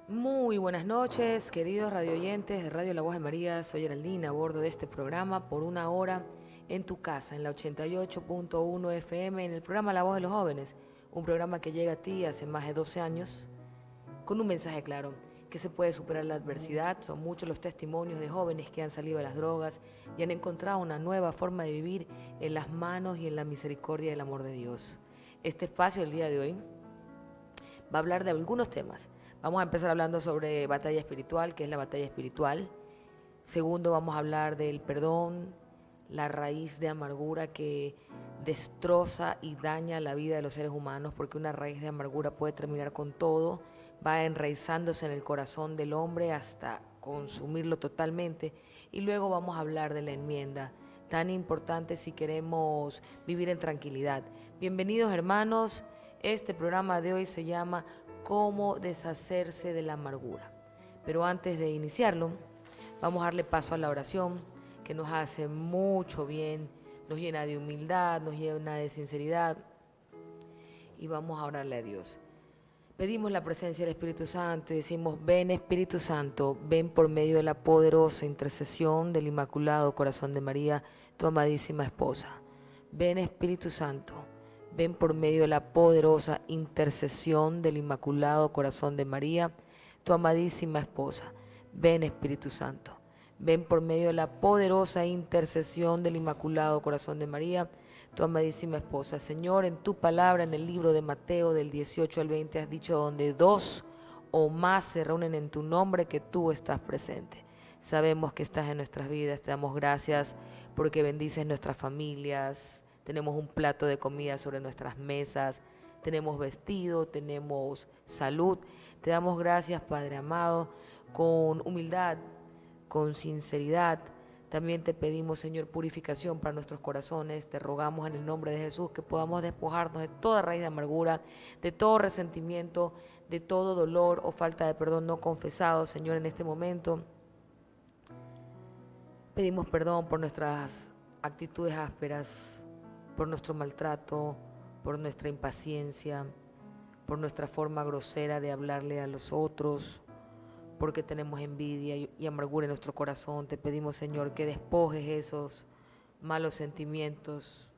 Muy buenas noches, queridos radioyentes de Radio La Voz de María. Soy Geraldine a bordo de este programa por una hora en tu casa, en la 88.1 FM, en el programa La Voz de los Jóvenes, un programa que llega a ti hace más de 12 años con un mensaje claro, que se puede superar la adversidad. Son muchos los testimonios de jóvenes que han salido de las drogas y han encontrado una nueva forma de vivir en las manos y en la misericordia y el amor de Dios. Este espacio del día de hoy va a hablar de algunos temas. Vamos a empezar hablando sobre batalla espiritual, que es la batalla espiritual. Segundo, vamos a hablar del perdón, la raíz de amargura que destroza y daña la vida de los seres humanos, porque una raíz de amargura puede terminar con todo, va enraizándose en el corazón del hombre hasta consumirlo totalmente. Y luego vamos a hablar de la enmienda, tan importante si queremos vivir en tranquilidad. Bienvenidos, hermanos. Este programa de hoy se llama Cómo deshacerse de la amargura. Pero antes de iniciarlo, vamos a darle paso a la oración, que nos hace mucho bien, nos llena de humildad, nos llena de sinceridad, y vamos a orarle a Dios. Pedimos la presencia del Espíritu Santo y decimos: ven Espíritu Santo, ven por medio de la poderosa intercesión del Inmaculado Corazón de María, tu amadísima esposa. Ven Espíritu Santo, ven por medio de la poderosa intercesión del Inmaculado Corazón de María, tu amadísima esposa. Ven Espíritu Santo, ven por medio de la poderosa intercesión del Inmaculado Corazón de María, tu amadísima esposa. Señor, en tu palabra, en el libro de Mateo del 18 al 20, has dicho: donde dos o más se reúnen en tu nombre, que tú estás presente. Sabemos que estás en nuestras vidas. Te damos gracias porque bendices nuestras familias. Tenemos un plato de comida sobre nuestras mesas. Tenemos vestido, tenemos salud. Te damos gracias, Padre amado, con humildad, con sinceridad. También te pedimos, Señor, purificación para nuestros corazones. Te rogamos en el nombre de Jesús que podamos despojarnos de toda raíz de amargura, de todo resentimiento, de todo dolor o falta de perdón no confesado, Señor, en este momento. Pedimos perdón por nuestras actitudes ásperas, por nuestro maltrato, por nuestra impaciencia, por nuestra forma grosera de hablarle a los otros, porque tenemos envidia y amargura en nuestro corazón. Te pedimos, Señor, que despojes esos malos sentimientos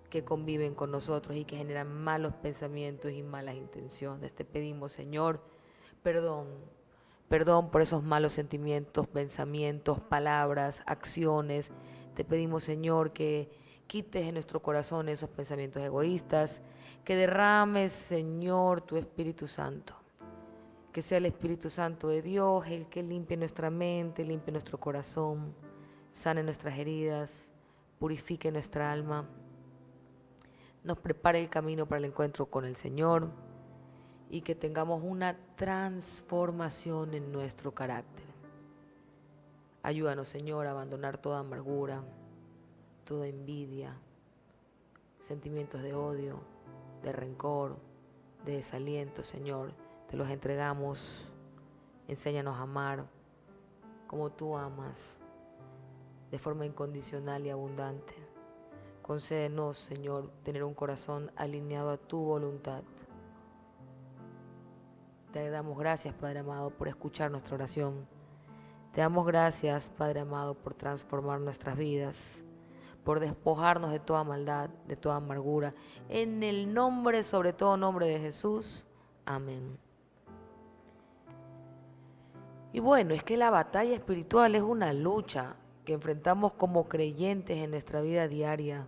que conviven con nosotros y que generan malos pensamientos y malas intenciones. Te pedimos, Señor, perdón. Perdón por esos malos sentimientos, pensamientos, palabras, acciones. Te pedimos, Señor, que quites en nuestro corazón esos pensamientos egoístas, que derrames, Señor, tu Espíritu Santo. Que sea el Espíritu Santo de Dios el que limpie nuestra mente, limpie nuestro corazón, sane nuestras heridas, purifique nuestra alma, nos prepare el camino para el encuentro con el Señor y que tengamos una transformación en nuestro carácter. Ayúdanos, Señor, a abandonar toda amargura, toda envidia, sentimientos de odio, de rencor, de desaliento, Señor. Te los entregamos. Enséñanos a amar como tú amas, de forma incondicional y abundante. Concédenos, Señor, tener un corazón alineado a tu voluntad. Te damos gracias, Padre amado, por escuchar nuestra oración. Te damos gracias, Padre amado, por transformar nuestras vidas, por despojarnos de toda maldad, de toda amargura. En el nombre, sobre todo nombre de Jesús. Amén. Y bueno, es que la batalla espiritual es una lucha que enfrentamos como creyentes en nuestra vida diaria.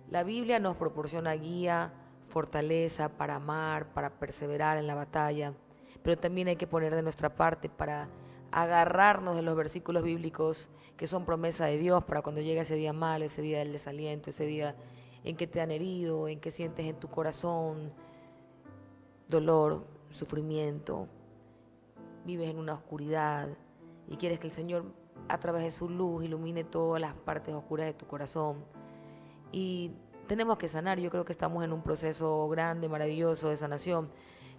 La Biblia nos proporciona guía, fortaleza para amar, para perseverar en la batalla, pero también hay que poner de nuestra parte para agarrarnos de los versículos bíblicos que son promesa de Dios para cuando llegue ese día malo, ese día del desaliento, ese día en que te han herido, en que sientes en tu corazón dolor, sufrimiento, vives en una oscuridad y quieres que el Señor a través de su luz ilumine todas las partes oscuras de tu corazón. Y tenemos que sanar. Yo creo que estamos en un proceso grande, maravilloso de sanación.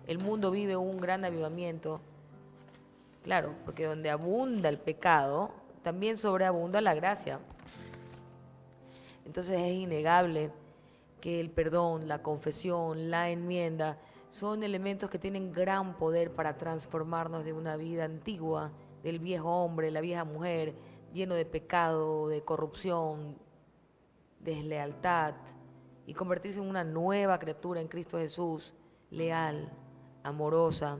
El mundo vive un gran avivamiento, claro, porque donde abunda el pecado, también sobreabunda la gracia. Entonces es innegable que el perdón, la confesión, la enmienda son elementos que tienen gran poder para transformarnos de una vida antigua, del viejo hombre, la vieja mujer, lleno de pecado, de corrupción, deslealtad, y convertirse en una nueva criatura en Cristo Jesús, leal, amorosa,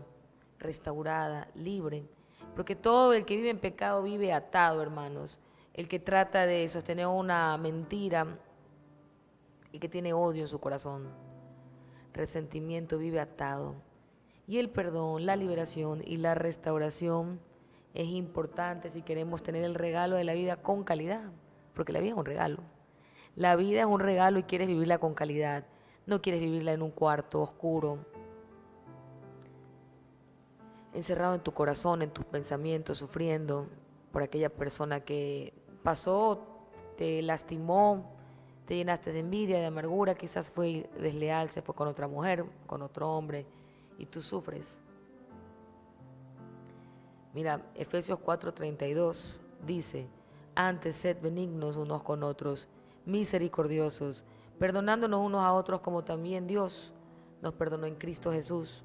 restaurada, libre. Porque todo el que vive en pecado vive atado, hermanos. El que trata de sostener una mentira, el que tiene odio en su corazón, resentimiento, vive atado. Y el perdón, la liberación y la restauración es importante si queremos tener el regalo de la vida con calidad, porque la vida es un regalo. La vida es un regalo y quieres vivirla con calidad. No quieres vivirla en un cuarto oscuro, encerrado en tu corazón, en tus pensamientos, sufriendo por aquella persona que pasó, te lastimó, te llenaste de envidia, de amargura, quizás fue desleal, se fue con otra mujer, con otro hombre, y tú sufres. Mira, Efesios 4:32 dice, antes sed benignos unos con otros, misericordiosos, perdonándonos unos a otros como también Dios nos perdonó en Cristo Jesús.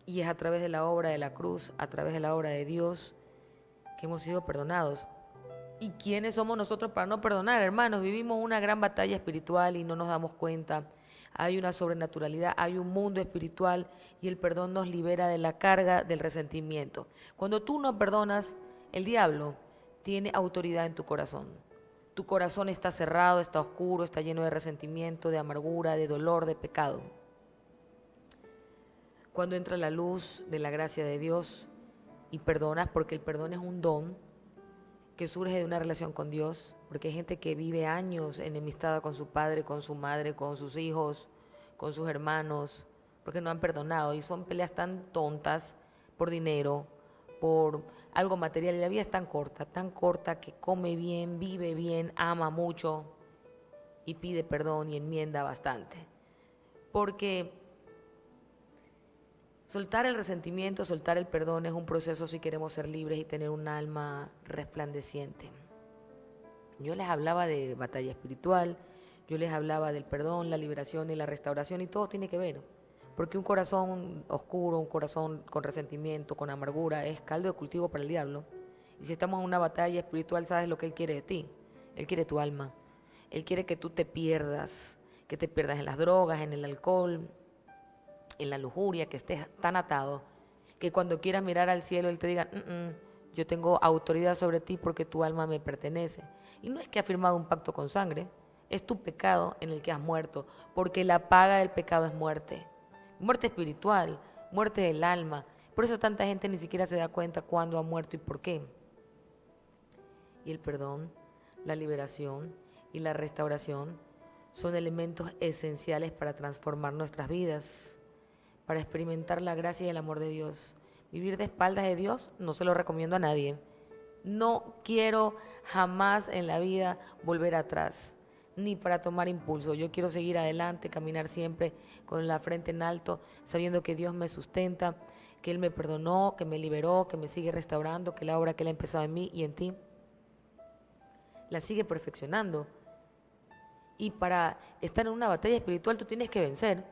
Y es a través de la obra de la cruz, a través de la obra de Dios, que hemos sido perdonados. ¿Y quiénes somos nosotros para no perdonar, hermanos? Vivimos una gran batalla espiritual y no nos damos cuenta. Hay una sobrenaturalidad, hay un mundo espiritual y el perdón nos libera de la carga del resentimiento. Cuando tú no perdonas, el diablo tiene autoridad en tu corazón. Tu corazón está cerrado, está oscuro, está lleno de resentimiento, de amargura, de dolor, de pecado. Cuando entra la luz de la gracia de Dios y perdonas, porque el perdón es un don que surge de una relación con Dios, porque hay gente que vive años enemistada con su padre, con su madre, con sus hijos, con sus hermanos, porque no han perdonado y son peleas tan tontas por dinero, por algo material, y la vida es tan corta que come bien, vive bien, ama mucho y pide perdón y enmienda bastante. Porque soltar el resentimiento, soltar el perdón es un proceso si queremos ser libres y tener un alma resplandeciente. Yo les hablaba de batalla espiritual, yo les hablaba del perdón, la liberación y la restauración, y todo tiene que ver. Porque un corazón oscuro, un corazón con resentimiento, con amargura, es caldo de cultivo para el diablo. Y si estamos en una batalla espiritual, ¿sabes lo que él quiere de ti? Él quiere tu alma. Él quiere que tú te pierdas en las drogas, en el alcohol, en la lujuria, que estés tan atado, que cuando quieras mirar al cielo, Él te diga, yo tengo autoridad sobre ti porque tu alma me pertenece. Y no es que ha firmado un pacto con sangre, es tu pecado en el que has muerto, porque la paga del pecado es muerte. Muerte espiritual, muerte del alma. Por eso tanta gente ni siquiera se da cuenta cuándo ha muerto y por qué. Y el perdón, la liberación y la restauración son elementos esenciales para transformar nuestras vidas, para experimentar la gracia y el amor de Dios. Vivir de espaldas de Dios no se lo recomiendo a nadie. No quiero jamás en la vida volver atrás, ni para tomar impulso. Yo quiero seguir adelante, caminar siempre con la frente en alto, sabiendo que Dios me sustenta, que Él me perdonó, que me liberó, que me sigue restaurando, que la obra que Él ha empezado en mí y en ti la sigue perfeccionando. Y para estar en una batalla espiritual tú tienes que vencer.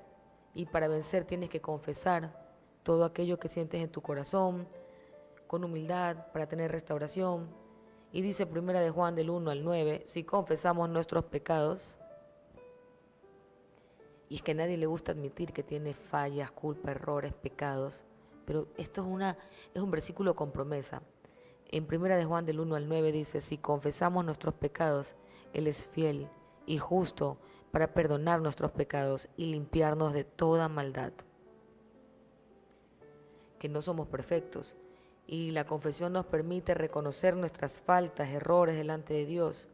Y para vencer tienes que confesar todo aquello que sientes en tu corazón, con humildad, para tener restauración. Y dice 1 de Juan del 1 al 9, si confesamos nuestros pecados, y es que a nadie le gusta admitir que tiene fallas, culpa, errores, pecados, pero esto es un versículo con promesa. En 1 de Juan del 1 al 9 dice, si confesamos nuestros pecados, Él es fiel y justo para perdonar nuestros pecados y limpiarnos de toda maldad. Que no somos perfectos y la confesión nos permite reconocer nuestras faltas, errores delante de Dios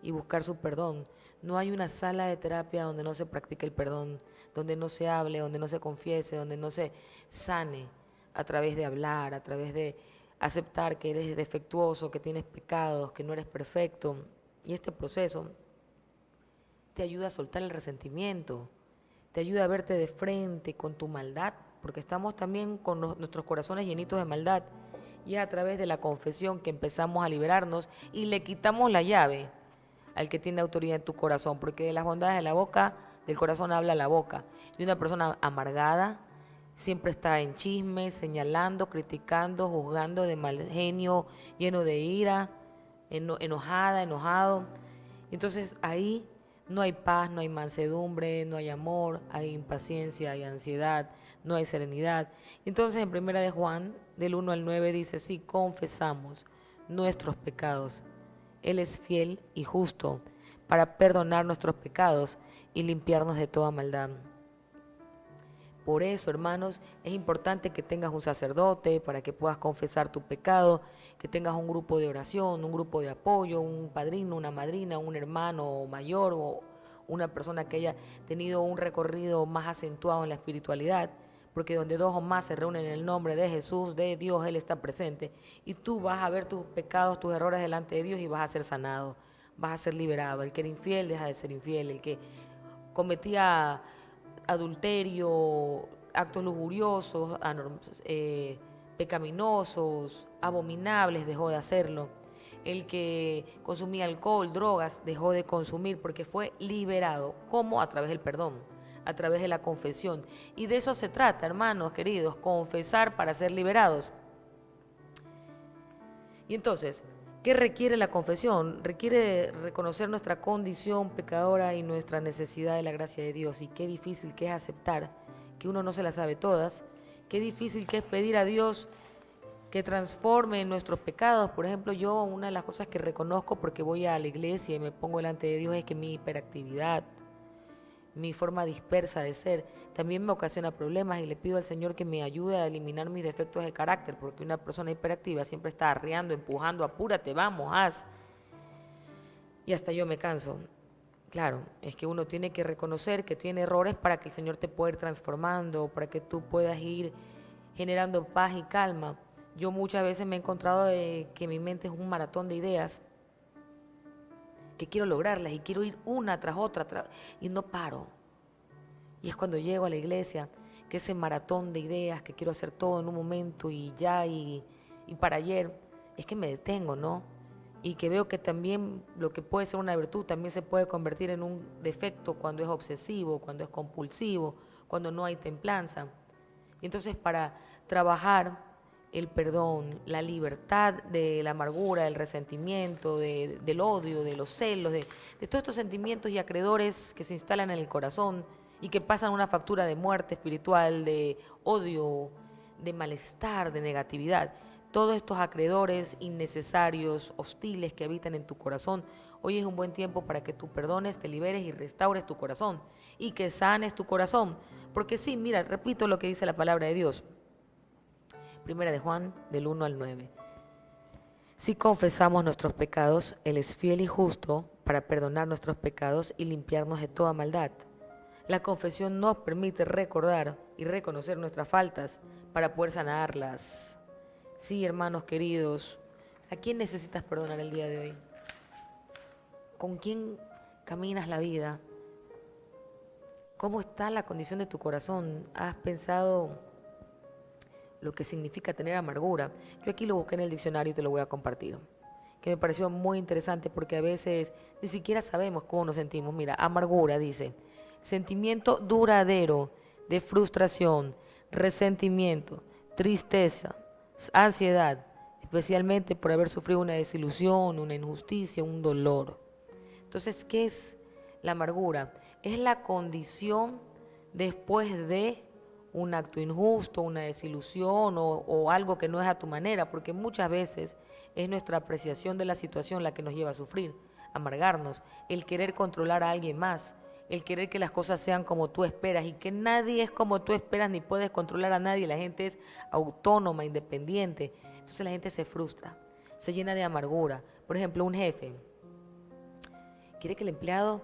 y buscar su perdón. No hay una sala de terapia donde no se practique el perdón, donde no se hable, donde no se confiese, donde no se sane a través de hablar, a través de aceptar que eres defectuoso, que tienes pecados, que no eres perfecto. Y este proceso te ayuda a soltar el resentimiento, te ayuda a verte de frente con tu maldad, porque estamos también con nuestros corazones llenitos de maldad. Y es a través de la confesión que empezamos a liberarnos y le quitamos la llave al que tiene autoridad en tu corazón, porque de las bondades de la boca del corazón habla la boca. Y una persona amargada siempre está en chismes, señalando, criticando, juzgando, de mal genio, lleno de ira, enojada, enojado. Entonces ahí no hay paz, no hay mansedumbre, no hay amor, hay impaciencia, hay ansiedad, no hay serenidad. Entonces en Primera de Juan, del 1 al 9 dice, si confesamos nuestros pecados, Él es fiel y justo para perdonar nuestros pecados y limpiarnos de toda maldad. Por eso, hermanos, es importante que tengas un sacerdote para que puedas confesar tu pecado, que tengas un grupo de oración, un grupo de apoyo, un padrino, una madrina, un hermano mayor o una persona que haya tenido un recorrido más acentuado en la espiritualidad, porque donde dos o más se reúnen en el nombre de Jesús, de Dios, Él está presente, y tú vas a ver tus pecados, tus errores delante de Dios y vas a ser sanado, vas a ser liberado. El que era infiel deja de ser infiel, el que cometía adulterio, actos lujuriosos, pecaminosos, abominables, dejó de hacerlo. El que consumía alcohol, drogas, dejó de consumir porque fue liberado. ¿Cómo? A través del perdón, a través de la confesión. Y de eso se trata, hermanos queridos, confesar para ser liberados. Y entonces, ¿qué requiere la confesión? Requiere reconocer nuestra condición pecadora y nuestra necesidad de la gracia de Dios. Y qué difícil que es aceptar que uno no se las sabe todas. Qué difícil que es pedir a Dios que transforme nuestros pecados. Por ejemplo, yo una de las cosas que reconozco porque voy a la iglesia y me pongo delante de Dios es que mi hiperactividad, mi forma dispersa de ser, también me ocasiona problemas y le pido al Señor que me ayude a eliminar mis defectos de carácter, porque una persona hiperactiva siempre está arreando, empujando, apúrate, vamos, haz. Y hasta yo me canso. Claro, es que uno tiene que reconocer que tiene errores para que el Señor te pueda ir transformando, para que tú puedas ir generando paz y calma. Yo muchas veces me he encontrado que mi mente es un maratón de ideas, que quiero lograrlas y quiero ir una tras otra y no paro. Y es cuando llego a la iglesia, que ese maratón de ideas, que quiero hacer todo en un momento y ya y para ayer, es que me detengo, ¿no? Y que veo que también lo que puede ser una virtud también se puede convertir en un defecto cuando es obsesivo, cuando es compulsivo, cuando no hay templanza. Y entonces para trabajar el perdón, la libertad de la amargura, del resentimiento, del odio, de los celos, de todos estos sentimientos y acreedores que se instalan en el corazón y que pasan una factura de muerte espiritual, de odio, de malestar, de negatividad. Todos estos acreedores innecesarios, hostiles que habitan en tu corazón, hoy es un buen tiempo para que tú perdones, te liberes y restaures tu corazón y que sanes tu corazón. Porque sí, mira, repito lo que dice la palabra de Dios. Primera de Juan, del 1 al 9. Si confesamos nuestros pecados, Él es fiel y justo para perdonar nuestros pecados y limpiarnos de toda maldad. La confesión nos permite recordar y reconocer nuestras faltas para poder sanarlas. Sí, hermanos queridos, ¿a quién necesitas perdonar el día de hoy? ¿Con quién caminas la vida? ¿Cómo está la condición de tu corazón? ¿Has pensado lo que significa tener amargura? Yo aquí lo busqué en el diccionario y te lo voy a compartir, que me pareció muy interesante porque a veces ni siquiera sabemos cómo nos sentimos. Mira, amargura dice, sentimiento duradero de frustración, resentimiento, tristeza, ansiedad, especialmente por haber sufrido una desilusión, una injusticia, un dolor. Entonces, ¿qué es la amargura? Es la condición después de un acto injusto, una desilusión o algo que no es a tu manera, porque muchas veces es nuestra apreciación de la situación la que nos lleva a sufrir, amargarnos, el querer controlar a alguien más, el querer que las cosas sean como tú esperas y que nadie es como tú esperas ni puedes controlar a nadie, la gente es autónoma, independiente, entonces la gente se frustra, se llena de amargura. Por ejemplo, un jefe quiere que el empleado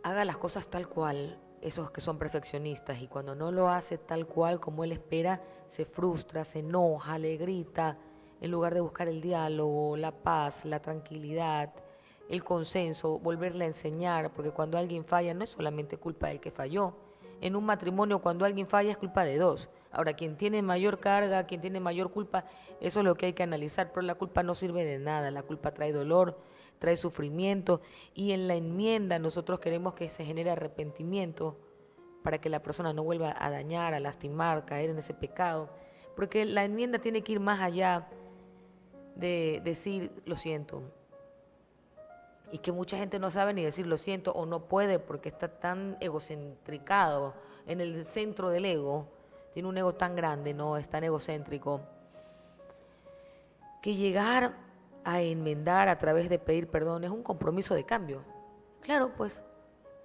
haga las cosas tal cual, esos que son perfeccionistas, y cuando no lo hace tal cual como él espera, se frustra, se enoja, le grita, en lugar de buscar el diálogo, la paz, la tranquilidad, el consenso, volverle a enseñar, porque cuando alguien falla no es solamente culpa del que falló. En un matrimonio cuando alguien falla es culpa de dos. Ahora, quien tiene mayor carga, quien tiene mayor culpa, eso es lo que hay que analizar, pero la culpa no sirve de nada, la culpa trae dolor, trae sufrimiento, y en la enmienda nosotros queremos que se genere arrepentimiento para que la persona no vuelva a dañar, a lastimar, caer en ese pecado, porque la enmienda tiene que ir más allá de decir lo siento, y que mucha gente no sabe ni decir lo siento o no puede porque está tan egocentricado en el centro del ego, tiene un ego tan grande, no es tan egocéntrico, que llegar a enmendar a través de pedir perdón es un compromiso de cambio. Claro, pues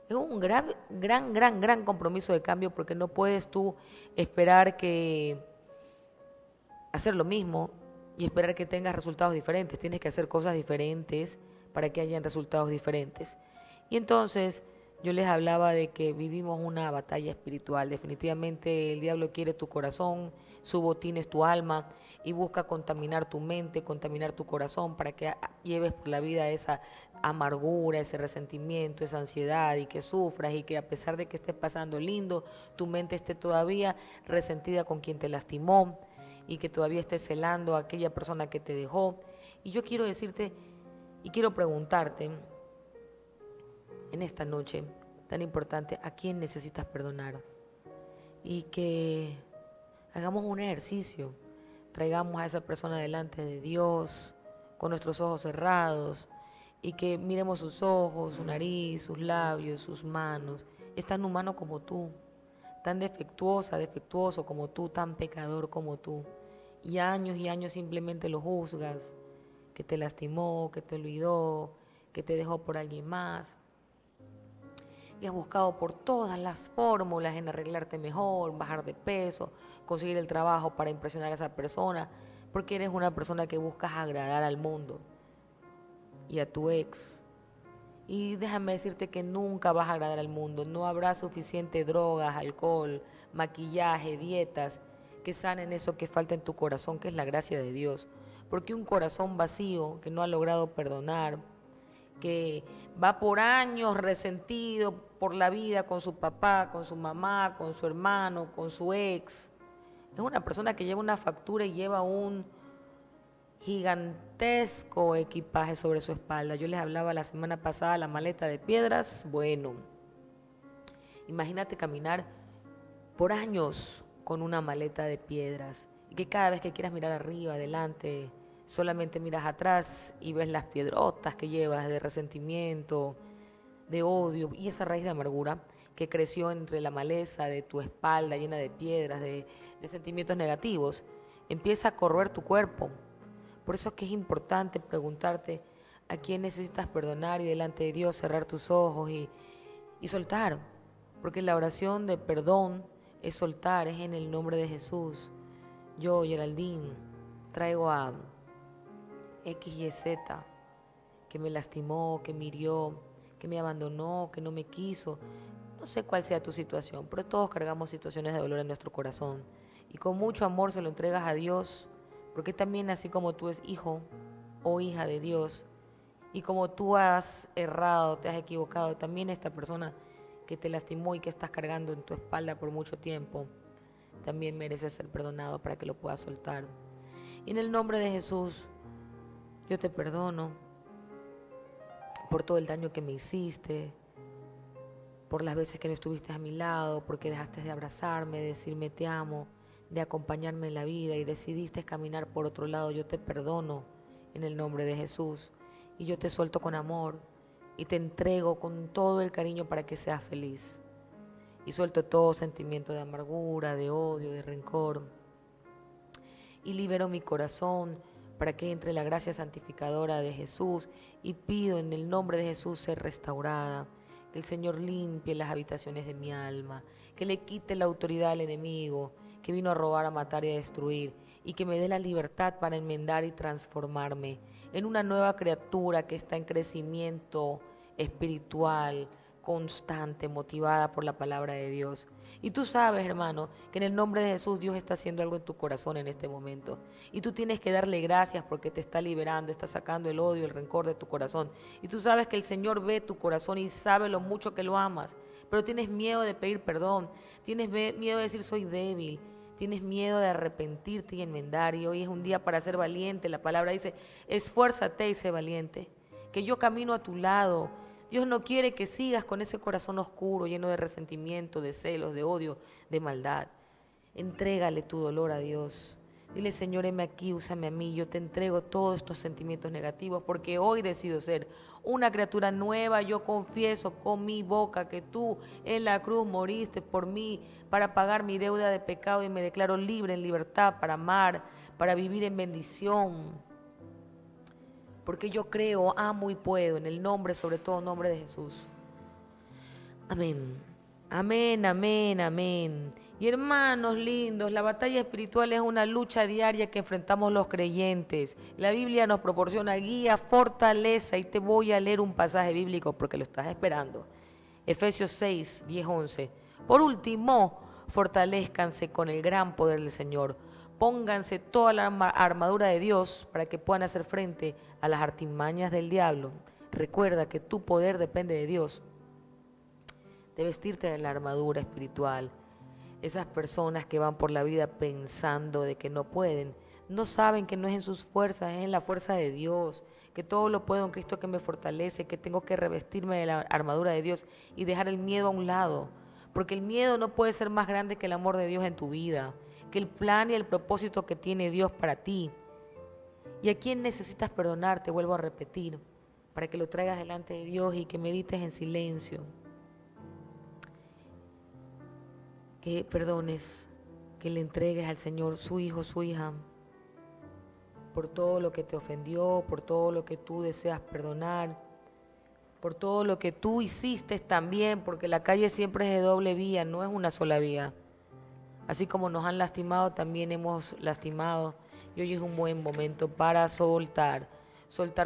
es un gran compromiso de cambio, porque no puedes tú esperar que hacer lo mismo y esperar que tengas resultados diferentes. Tienes que hacer cosas diferentes para que hayan resultados diferentes. Y entonces yo les hablaba de que vivimos una batalla espiritual. Definitivamente el diablo quiere tu corazón, su botín es tu alma, y busca contaminar tu mente, contaminar tu corazón, para que lleves por la vida esa amargura, ese resentimiento, esa ansiedad, y que sufras, y que a pesar de que estés pasando lindo, tu mente esté todavía resentida con quien te lastimó, y que todavía estés celando a aquella persona que te dejó. Y yo quiero decirte y quiero preguntarte en esta noche tan importante, ¿a quién necesitas perdonar? Y que hagamos un ejercicio, traigamos a esa persona delante de Dios con nuestros ojos cerrados, y que miremos sus ojos, su nariz, sus labios, sus manos. Es tan humano como tú, tan defectuoso como tú, tan pecador como tú, y años simplemente lo juzgas, que te lastimó, que te olvidó, que te dejó por alguien más, y has buscado por todas las fórmulas en arreglarte mejor, bajar de peso, conseguir el trabajo para impresionar a esa persona, porque eres una persona que buscas agradar al mundo y a tu ex. Y déjame decirte que nunca vas a agradar al mundo. No habrá suficiente drogas, alcohol, maquillaje, dietas que sanen eso que falta en tu corazón, que es la gracia de Dios. Porque un corazón vacío, que no ha logrado perdonar, que va por años resentido por la vida con su papá, con su mamá, con su hermano, con su ex, es una persona que lleva una factura y lleva un gigantesco equipaje sobre su espalda. Yo les hablaba la semana pasada la maleta de piedras. Bueno, imagínate caminar por años con una maleta de piedras, y que cada vez que quieras mirar arriba, adelante, solamente miras atrás y ves las piedrotas que llevas de resentimiento, de odio, y esa raíz de amargura que creció entre la maleza de tu espalda llena de piedras, de sentimientos negativos, empieza a corroer tu cuerpo. Por eso es que es importante preguntarte a quién necesitas perdonar, y delante de Dios cerrar tus ojos y soltar. Porque la oración de perdón es soltar, es en el nombre de Jesús. Yo, Geraldine, traigo a X, Y, Z, que me lastimó, que me hirió, que me abandonó, que no me quiso. No sé cuál sea tu situación, pero todos cargamos situaciones de dolor en nuestro corazón. Y con mucho amor se lo entregas a Dios, porque también así como tú es hijo o hija de Dios, y como tú has errado, te has equivocado, también esta persona que te lastimó y que estás cargando en tu espalda por mucho tiempo, también merece ser perdonado para que lo puedas soltar. Y en el nombre de Jesús, yo te perdono por todo el daño que me hiciste, por las veces que no estuviste a mi lado, porque dejaste de abrazarme, de decirme te amo, de acompañarme en la vida, y decidiste caminar por otro lado. Yo te perdono en el nombre de Jesús, y yo te suelto con amor y te entrego con todo el cariño para que seas feliz. Y suelto todo sentimiento de amargura, de odio, de rencor, y libero mi corazón para que entre la gracia santificadora de Jesús, y pido en el nombre de Jesús ser restaurada, que el Señor limpie las habitaciones de mi alma, que le quite la autoridad al enemigo que vino a robar, a matar y a destruir, y que me dé la libertad para enmendar y transformarme en una nueva criatura que está en crecimiento espiritual, constante, motivada por la palabra de Dios. Y tú sabes, hermano, que en el nombre de Jesús Dios está haciendo algo en tu corazón en este momento. Y tú tienes que darle gracias porque te está liberando, está sacando el odio, el rencor de tu corazón. Y tú sabes que el Señor ve tu corazón y sabe lo mucho que lo amas. Pero tienes miedo de pedir perdón, tienes miedo de decir soy débil, tienes miedo de arrepentirte y enmendar. Y hoy es un día para ser valiente. La palabra dice, esfuérzate y sé valiente. que yo camino a tu lado. Dios no quiere que sigas con ese corazón oscuro, lleno de resentimiento, de celos, de odio, de maldad. Entrégale tu dolor a Dios. Dile, Señor, heme aquí, úsame a mí. Yo te entrego todos estos sentimientos negativos porque hoy decido ser una criatura nueva. Yo confieso con mi boca que tú en la cruz moriste por mí para pagar mi deuda de pecado y me declaro libre en libertad para amar, para vivir en bendición. Porque yo creo, amo y puedo en el nombre, sobre todo nombre de Jesús. Amén. Amén, amén, amén. Y hermanos lindos, la batalla espiritual es una lucha diaria que enfrentamos los creyentes. La Biblia nos proporciona guía, fortaleza, y te voy a leer un pasaje bíblico porque lo estás esperando. Efesios 6, 10, 11. Por último, fortalezcanse con el gran poder del Señor. Pónganse toda la armadura de Dios para que puedan hacer frente a las artimañas del diablo. Recuerda que tu poder depende de Dios, de vestirte de la armadura espiritual. Esas personas que van por la vida pensando de que no pueden, no saben que no es en sus fuerzas, es en la fuerza de Dios, que todo lo puedo en Cristo que me fortalece, que tengo que revestirme de la armadura de Dios y dejar el miedo a un lado, porque el miedo no puede ser más grande que el amor de Dios en tu vida, que el plan y el propósito que tiene Dios para ti. ¿Y a quién necesitas perdonar? Te vuelvo a repetir, para que lo traigas delante de Dios y que medites en silencio. Que perdones, que le entregues al Señor su hijo, su hija, por todo lo que te ofendió, por todo lo que tú deseas perdonar, por todo lo que tú hiciste también, porque la calle siempre es de doble vía, no es una sola vía. Así como nos han lastimado, también hemos lastimado. Y hoy es un buen momento para soltar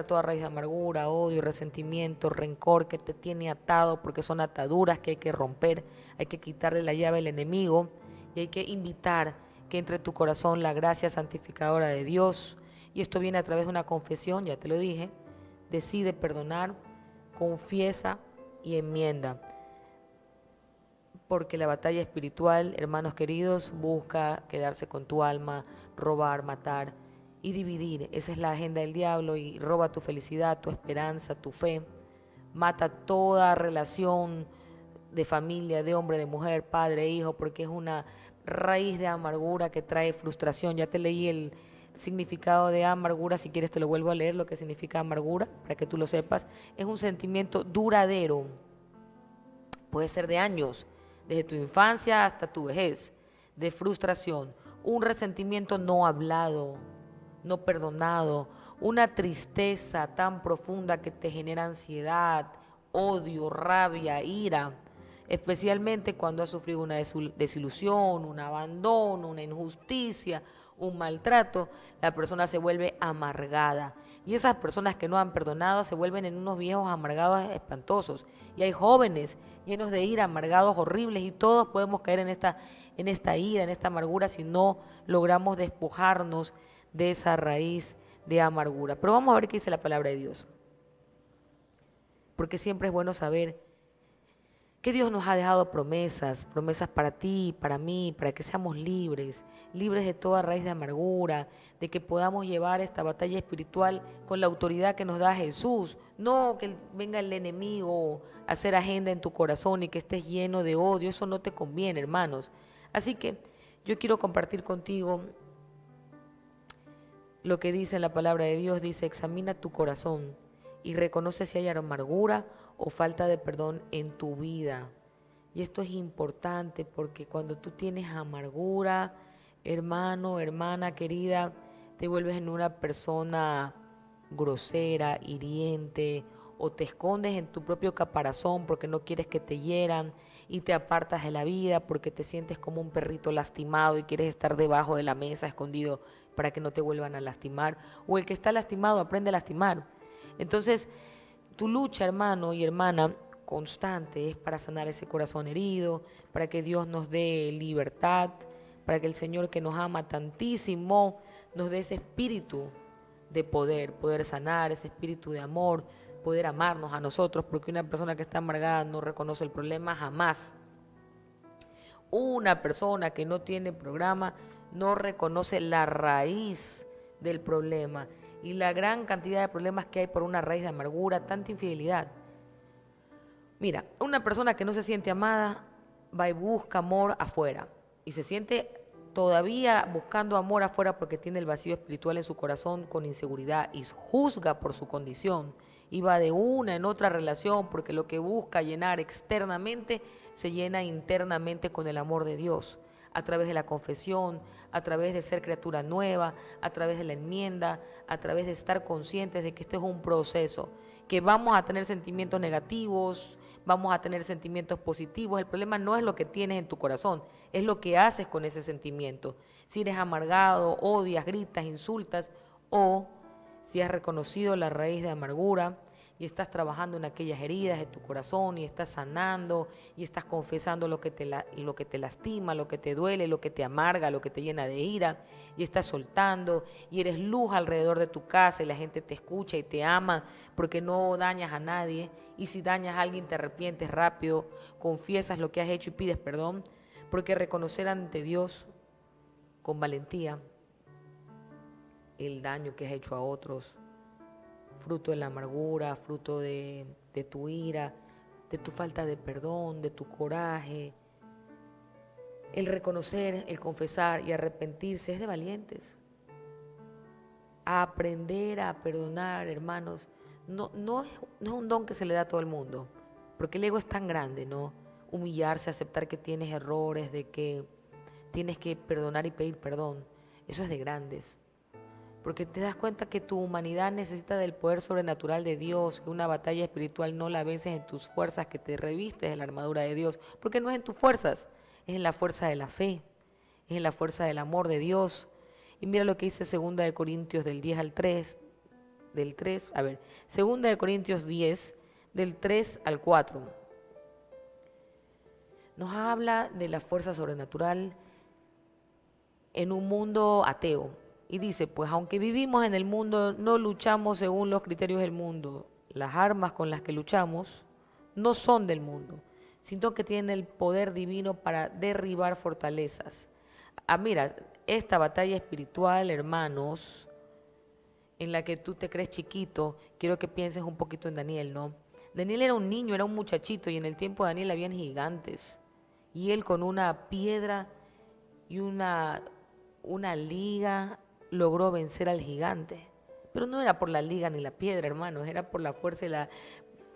toda raíz de amargura, odio, resentimiento, rencor que te tiene atado, porque son ataduras que hay que romper, hay que quitarle la llave al enemigo y hay que invitar que entre en tu corazón la gracia santificadora de Dios. Y esto viene a través de una confesión, ya te lo dije. Decide perdonar, confiesa y enmienda. Porque la batalla espiritual, hermanos queridos, busca quedarse con tu alma, robar, matar y dividir. Esa es la agenda del diablo y roba tu felicidad, tu esperanza, tu fe. Mata toda relación de familia, de hombre, de mujer, padre, hijo, porque es una raíz de amargura que trae frustración. Ya te leí el significado de amargura, si quieres te lo vuelvo a leer, lo que significa amargura, para que tú lo sepas. Es un sentimiento duradero, puede ser de años, desde tu infancia hasta tu vejez, de frustración, un resentimiento no hablado, no perdonado, una tristeza tan profunda que te genera ansiedad, odio, rabia, ira, especialmente cuando has sufrido una desilusión, un abandono, una injusticia, un maltrato, la persona se vuelve amargada. Y esas personas que no han perdonado se vuelven en unos viejos amargados espantosos. Y hay jóvenes llenos de ira, amargados, horribles, y todos podemos caer en esta ira, en esta amargura, si no logramos despojarnos de esa raíz de amargura. Pero vamos a ver qué dice la palabra de Dios. Porque siempre es bueno saber que Dios nos ha dejado promesas para ti, para mí, para que seamos libres, libres de toda raíz de amargura, de que podamos llevar esta batalla espiritual con la autoridad que nos da Jesús, no que venga el enemigo a hacer agenda en tu corazón y que estés lleno de odio, eso no te conviene, hermanos. Así que yo quiero compartir contigo lo que dice en la palabra de Dios, dice, examina tu corazón y reconoce si hay amargura o falta de perdón en tu vida. Y esto es importante porque cuando tú tienes amargura, hermano, hermana querida, te vuelves en una persona grosera, hiriente, o te escondes en tu propio caparazón porque no quieres que te hieran y te apartas de la vida porque te sientes como un perrito lastimado y quieres estar debajo de la mesa escondido para que no te vuelvan a lastimar. O el que está lastimado aprende a lastimar. Entonces, tu lucha, hermano y hermana, constante es para sanar ese corazón herido, para que Dios nos dé libertad, para que el Señor que nos ama tantísimo nos dé ese espíritu de poder sanar, ese espíritu de amor, poder amarnos a nosotros, porque una persona que está amargada no reconoce el problema jamás. Una persona que no tiene programa no reconoce la raíz del problema. y la gran cantidad de problemas que hay por una raíz de amargura, tanta infidelidad. Mira, una persona que no se siente amada va y busca amor afuera y se siente todavía buscando amor afuera porque tiene el vacío espiritual en su corazón con inseguridad y juzga por su condición y va de una en otra relación porque lo que busca llenar externamente se llena internamente con el amor de Dios, a través de la confesión, a través de ser criatura nueva, a través de la enmienda, a través de estar conscientes de que este es un proceso, que vamos a tener sentimientos negativos, vamos a tener sentimientos positivos. El problema no es lo que tienes en tu corazón, es lo que haces con ese sentimiento. Si eres amargado, odias, gritas, insultas, o si has reconocido la raíz de amargura y estás trabajando en aquellas heridas de tu corazón y estás sanando y estás confesando lo que te lastima, lo que te duele, lo que te amarga, lo que te llena de ira, y estás soltando y eres luz alrededor de tu casa y la gente te escucha y te ama porque no dañas a nadie, y si dañas a alguien te arrepientes rápido, confiesas lo que has hecho y pides perdón, porque reconocer ante Dios con valentía el daño que has hecho a otros, fruto de la amargura, fruto de tu ira, de tu falta de perdón, de tu coraje. El reconocer, el confesar y arrepentirse es de valientes. A aprender a perdonar, hermanos, no es un don que se le da a todo el mundo, porque el ego es tan grande, ¿no? Humillarse, aceptar que tienes errores, de que tienes que perdonar y pedir perdón, eso es de grandes. Porque te das cuenta que tu humanidad necesita del poder sobrenatural de Dios, que una batalla espiritual no la vences en tus fuerzas, que te revistes de la armadura de Dios, porque no es en tus fuerzas, es en la fuerza de la fe, es en la fuerza del amor de Dios. Y mira lo que dice 2 Corintios del 10 al 3, del 3, a ver, 2 Corintios 10, del 3 al 4. Nos habla de la fuerza sobrenatural en un mundo ateo. Y dice, pues aunque vivimos en el mundo, no luchamos según los criterios del mundo. Las armas con las que luchamos no son del mundo, sino que tienen el poder divino para derribar fortalezas. Mira, esta batalla espiritual, hermanos, en la que tú te crees chiquito, quiero que pienses un poquito en Daniel, ¿no? Daniel era un niño, era un muchachito, y en el tiempo de Daniel habían gigantes. Y él con una piedra y una liga logró vencer al gigante. Pero no era por la liga ni la piedra, hermanos, era por la fuerza y la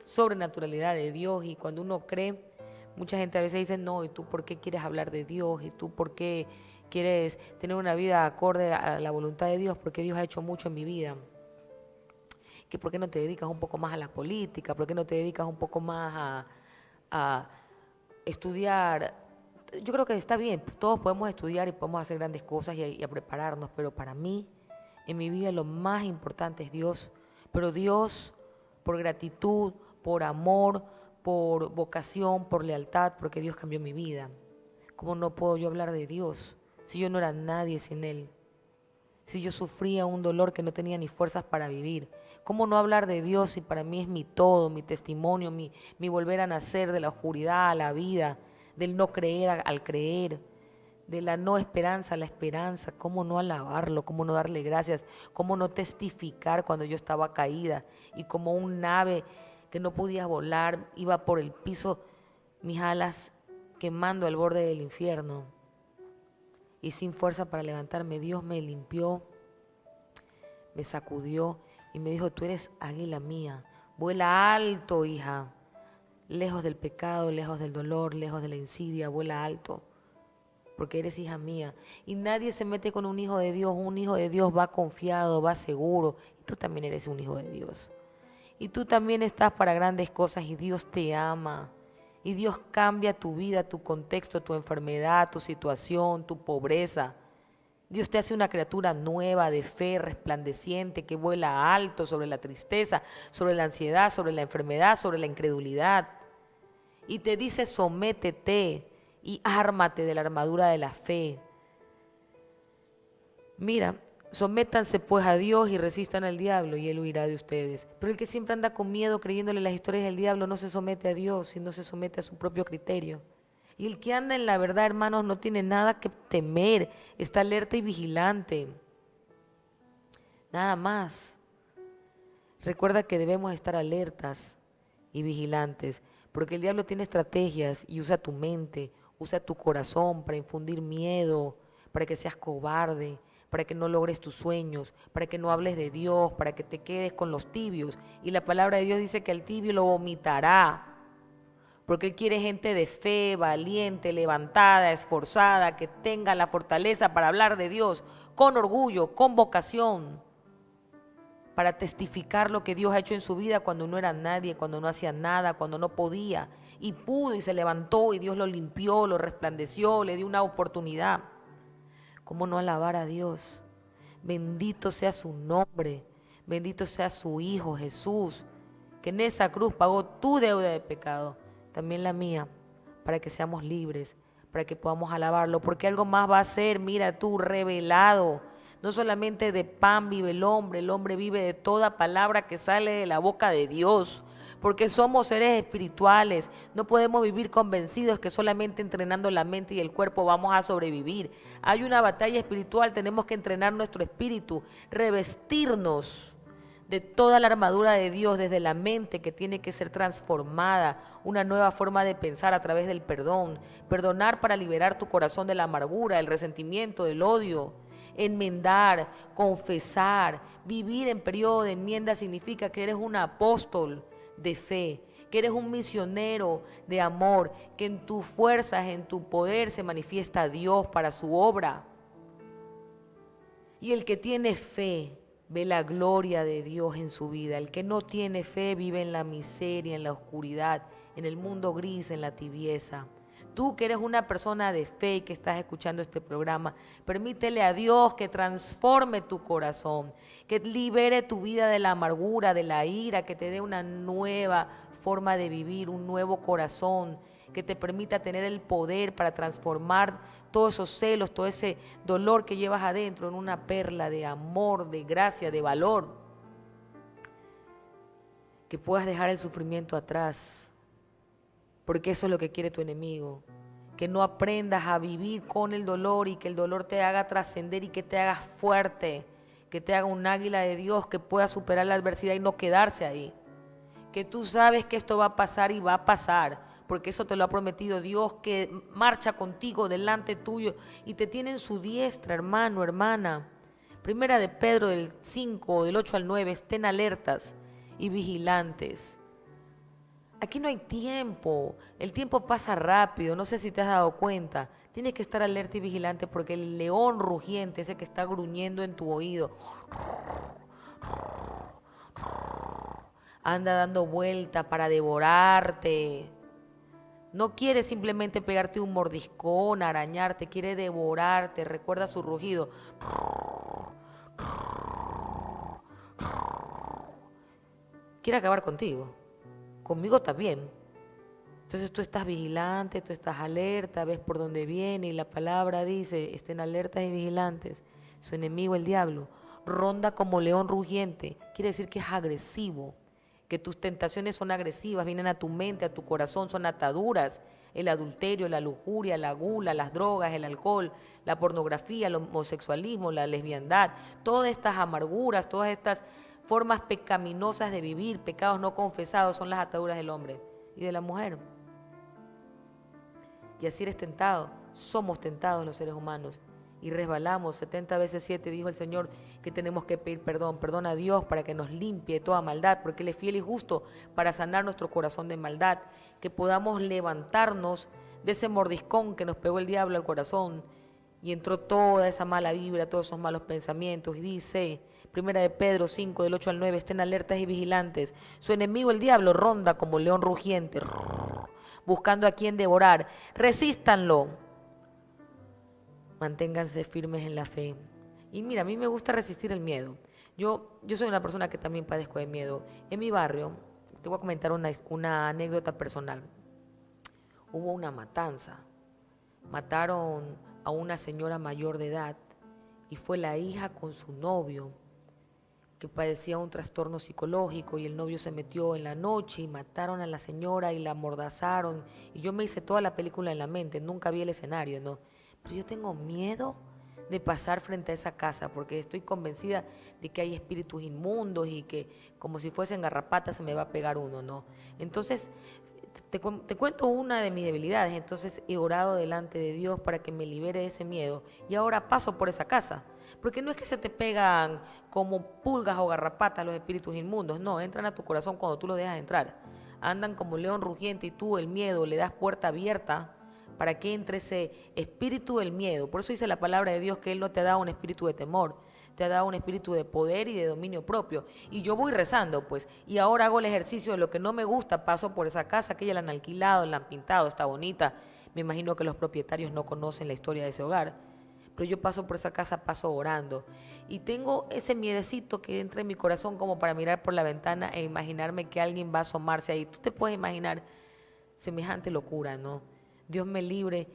sobrenaturalidad de Dios. Y cuando uno cree, mucha gente a veces dice, no, ¿y tú por qué quieres hablar de Dios? ¿Y tú por qué quieres tener una vida acorde a la voluntad de Dios? Porque Dios ha hecho mucho en mi vida. Que ¿por qué no te dedicas un poco más a la política? ¿Por qué no te dedicas un poco más a estudiar? Yo creo que está bien, todos podemos estudiar y podemos hacer grandes cosas y a prepararnos, pero para mí, en mi vida lo más importante es Dios. Pero Dios, por gratitud, por amor, por vocación, por lealtad, porque Dios cambió mi vida. ¿Cómo no puedo yo hablar de Dios si yo no era nadie sin Él? Si yo sufría un dolor que no tenía ni fuerzas para vivir. ¿Cómo no hablar de Dios si para mí es mi todo, mi testimonio, mi volver a nacer de la oscuridad a la vida, del no creer al creer, de la no esperanza a la esperanza? ¿Cómo no alabarlo? ¿Cómo no darle gracias? ¿Cómo no testificar cuando yo estaba caída y como un ave que no podía volar, iba por el piso, mis alas quemando al borde del infierno? Y sin fuerza para levantarme, Dios me limpió, me sacudió y me dijo, tú eres águila mía, vuela alto, hija, lejos del pecado, lejos del dolor, lejos de la insidia, vuela alto, porque eres hija mía. Y nadie se mete con un hijo de Dios va confiado, va seguro, y tú también eres un hijo de Dios. Y tú también estás para grandes cosas y Dios te ama. Y Dios cambia tu vida, tu contexto, tu enfermedad, tu situación, tu pobreza. Dios te hace una criatura nueva, de fe, resplandeciente, que vuela alto sobre la tristeza, sobre la ansiedad, sobre la enfermedad, sobre la incredulidad. Y te dice, sométete y ármate de la armadura de la fe. Mira, sométanse pues a Dios y resistan al diablo y Él huirá de ustedes. Pero el que siempre anda con miedo creyéndole las historias del diablo no se somete a Dios, sino se somete a su propio criterio. Y el que anda en la verdad, hermanos, no tiene nada que temer, está alerta y vigilante. nada más. Recuerda que debemos estar alertas y vigilantes, porque el diablo tiene estrategias y usa tu mente, usa tu corazón para infundir miedo, para que seas cobarde, para que no logres tus sueños, para que no hables de Dios, para que te quedes con los tibios. Y la palabra de Dios dice que al tibio lo vomitará, porque Él quiere gente de fe, valiente, levantada, esforzada, que tenga la fortaleza para hablar de Dios con orgullo, con vocación, para testificar lo que Dios ha hecho en su vida cuando no era nadie, cuando no hacía nada, cuando no podía, y pudo y se levantó y Dios lo limpió, lo resplandeció, le dio una oportunidad. ¿Cómo no alabar a Dios? Bendito sea su nombre, bendito sea su Hijo Jesús, que en esa cruz pagó tu deuda de pecado, también la mía, para que seamos libres, para que podamos alabarlo, porque algo más va a ser, mira tú, revelado. No solamente de pan vive el hombre vive de toda palabra que sale de la boca de Dios, porque somos seres espirituales, no podemos vivir convencidos que solamente entrenando la mente y el cuerpo vamos a sobrevivir. Hay una batalla espiritual, tenemos que entrenar nuestro espíritu, revestirnos de toda la armadura de Dios, desde la mente que tiene que ser transformada, una nueva forma de pensar a través del perdón, perdonar para liberar tu corazón de la amargura, del resentimiento, del odio, enmendar, confesar, vivir en periodo de enmienda significa que eres un apóstol de fe, que eres un misionero de amor, que en tus fuerzas, en tu poder se manifiesta Dios para su obra. Y el que tiene fe ve la gloria de Dios en su vida. El que no tiene fe vive en la miseria, en la oscuridad, en el mundo gris, en la tibieza. Tú que eres una persona de fe y que estás escuchando este programa, permítele a Dios que transforme tu corazón, que libere tu vida de la amargura, de la ira, que te dé una nueva forma de vivir, un nuevo corazón, que te permita tener el poder para transformar todos esos celos, todo ese dolor que llevas adentro en una perla de amor, de gracia, de valor. Que puedas dejar el sufrimiento atrás, porque eso es lo que quiere tu enemigo. Que no aprendas a vivir con el dolor y que el dolor te haga trascender y que te hagas fuerte, que te haga un águila de Dios que pueda superar la adversidad y no quedarse ahí. Que tú sabes que esto va a pasar y va a pasar, porque eso te lo ha prometido Dios, que marcha contigo delante tuyo y te tiene en su diestra, hermano, hermana. Primera de Pedro del 5, del 8 al 9, estén alertas y vigilantes. Aquí no hay tiempo, el tiempo pasa rápido, no sé si te has dado cuenta. Tienes que estar alerta y vigilante porque el león rugiente, ese que está gruñendo en tu oído, anda dando vuelta para devorarte. No quiere simplemente pegarte un mordiscón, arañarte, quiere devorarte. Recuerda su rugido. Quiere acabar contigo. Conmigo también. Entonces tú estás vigilante, tú estás alerta, ves por dónde viene y la palabra dice, estén alertas y vigilantes. Su enemigo, el diablo, ronda como león rugiente. Quiere decir que es agresivo, que tus tentaciones son agresivas, vienen a tu mente, a tu corazón, son ataduras. El adulterio, la lujuria, la gula, las drogas, el alcohol, la pornografía, el homosexualismo, la lesbiandad, todas estas amarguras, todas estas formas pecaminosas de vivir, pecados no confesados, son las ataduras del hombre y de la mujer. Y así eres tentado, somos tentados los seres humanos y resbalamos 70 veces 7, dijo el Señor, que tenemos que pedir perdón a Dios para que nos limpie de toda maldad, porque Él es fiel y justo para sanar nuestro corazón de maldad, que podamos levantarnos de ese mordiscón que nos pegó el diablo al corazón y entró toda esa mala vibra, todos esos malos pensamientos. Y dice, Primera de Pedro 5, del 8 al 9, estén alertas y vigilantes. Su enemigo el diablo ronda como león rugiente, buscando a quien devorar. Resístanlo. Manténganse firmes en la fe. Y mira, a mí me gusta resistir el miedo. Yo soy una persona que también padezco de miedo. En mi barrio, te voy a comentar una anécdota personal. Hubo una matanza. Mataron a una señora mayor de edad y fue la hija con su novio que padecía un trastorno psicológico y el novio se metió en la noche y mataron a la señora y la amordazaron. Y yo me hice toda la película en la mente, nunca vi el escenario, ¿no? Pero yo tengo miedo de pasar frente a esa casa, porque estoy convencida de que hay espíritus inmundos y que como si fuesen garrapatas se me va a pegar uno, ¿no? Entonces, te cuento una de mis debilidades. Entonces he orado delante de Dios para que me libere de ese miedo y ahora paso por esa casa. Porque no es que se te pegan como pulgas o garrapatas los espíritus inmundos, no, entran a tu corazón cuando tú los dejas entrar. Andan como león rugiente y tú el miedo le das puerta abierta para que entre ese espíritu del miedo. Por eso dice la palabra de Dios que Él no te ha dado un espíritu de temor, te ha dado un espíritu de poder y de dominio propio. Y yo voy rezando, pues, y ahora hago el ejercicio de lo que no me gusta, paso por esa casa que ya la han alquilado, la han pintado, está bonita. Me imagino que los propietarios no conocen la historia de ese hogar. Pero yo paso por esa casa, paso orando. Y tengo ese miedecito que entra en mi corazón como para mirar por la ventana e imaginarme que alguien va a asomarse ahí. Tú te puedes imaginar semejante locura, ¿no? Dios me libre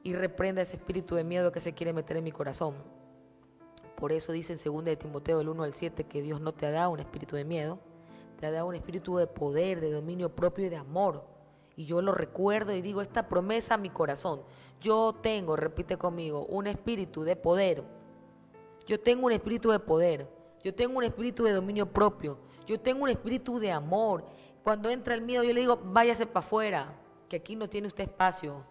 y reprenda ese espíritu de miedo que se quiere meter en mi corazón. Por eso dice en 2 de Timoteo del 1 al 7 que Dios no te ha dado un espíritu de miedo, te ha dado un espíritu de poder, de dominio propio y de amor. Y yo lo recuerdo y digo esta promesa a mi corazón. Yo tengo, repite conmigo, un espíritu de poder. Yo tengo un espíritu de poder. Yo tengo un espíritu de dominio propio. Yo tengo un espíritu de amor. Cuando entra el miedo yo le digo, váyase para afuera, que aquí no tiene usted espacio.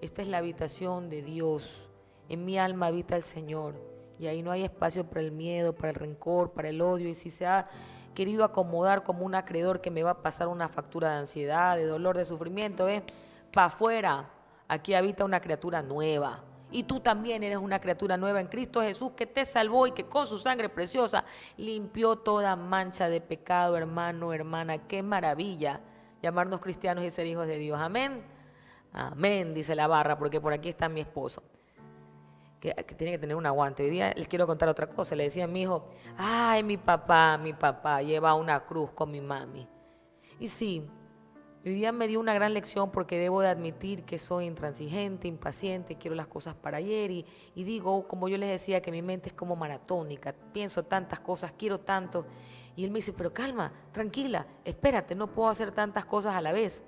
Esta es la habitación de Dios. En mi alma habita el Señor. Y ahí no hay espacio para el miedo, para el rencor, para el odio. Y si se ha querido acomodar como un acreedor que me va a pasar una factura de ansiedad, de dolor, de sufrimiento, para afuera. Aquí habita una criatura nueva. Y tú también eres una criatura nueva en Cristo Jesús, que te salvó y que con su sangre preciosa limpió toda mancha de pecado, hermano, hermana. Qué maravilla llamarnos cristianos y ser hijos de Dios. Amén. Amén, dice la barra, porque por aquí está mi esposo, que tiene que tener un aguante. Hoy día les quiero contar otra cosa. Le decía a mi hijo, ay, mi papá lleva una cruz con mi mami. Y sí, hoy día me dio una gran lección porque debo de admitir que soy intransigente, impaciente, quiero las cosas para ayer y digo, como yo les decía, que mi mente es como maratónica, pienso tantas cosas, quiero tanto. Y él me dice, pero calma, tranquila, espérate, no puedo hacer tantas cosas a la vez.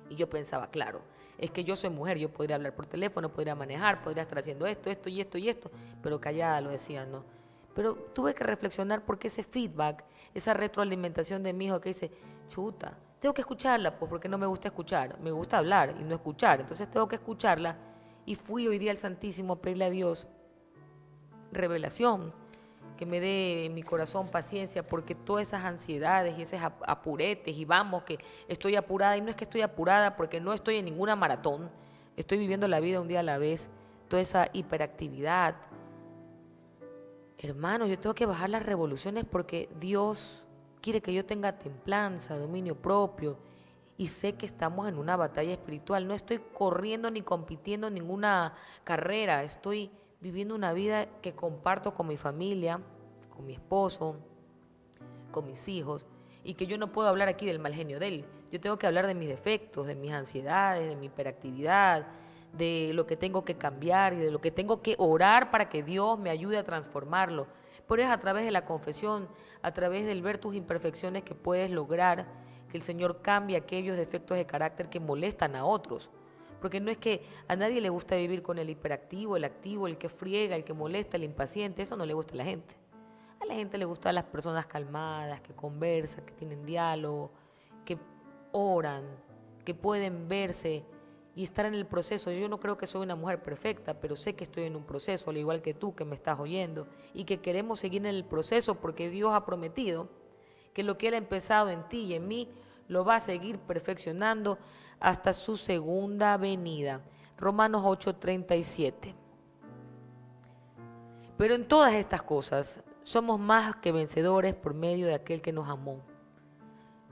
Y yo pensaba, claro, es que yo soy mujer, yo podría hablar por teléfono, podría manejar, podría estar haciendo esto, esto y esto y esto, pero callada lo decía, ¿no? Pero tuve que reflexionar porque ese feedback, esa retroalimentación de mi hijo que dice, chuta, tengo que escucharla, pues porque no me gusta escuchar, me gusta hablar y no escuchar, entonces tengo que escucharla. Y fui hoy día al Santísimo a pedirle a Dios revelación, que me dé en mi corazón paciencia, porque todas esas ansiedades y esos apuretes y vamos, que estoy apurada, y no es que estoy apurada porque no estoy en ninguna maratón, estoy viviendo la vida un día a la vez, toda esa hiperactividad. Hermano, yo tengo que bajar las revoluciones porque Dios quiere que yo tenga templanza, dominio propio, y sé que estamos en una batalla espiritual. No estoy corriendo ni compitiendo en ninguna carrera, estoy viviendo una vida que comparto con mi familia, con mi esposo, con mis hijos, y que yo no puedo hablar aquí del mal genio de él. Yo tengo que hablar de mis defectos, de mis ansiedades, de mi hiperactividad, de lo que tengo que cambiar y de lo que tengo que orar para que Dios me ayude a transformarlo. Pero es a través de la confesión, a través del ver tus imperfecciones que puedes lograr que el Señor cambie aquellos defectos de carácter que molestan a otros. Porque no es que a nadie le gusta vivir con el hiperactivo, el activo, el que friega, el que molesta, el impaciente. Eso no le gusta a la gente. A la gente le gustan las personas calmadas, que conversan, que tienen diálogo, que oran, que pueden verse y estar en el proceso. Yo no creo que soy una mujer perfecta, pero sé que estoy en un proceso, al igual que tú que me estás oyendo, y que queremos seguir en el proceso porque Dios ha prometido que lo que Él ha empezado en ti y en mí lo va a seguir perfeccionando hasta su segunda venida. Romanos 8:37. Pero en todas estas cosas somos más que vencedores por medio de aquel que nos amó.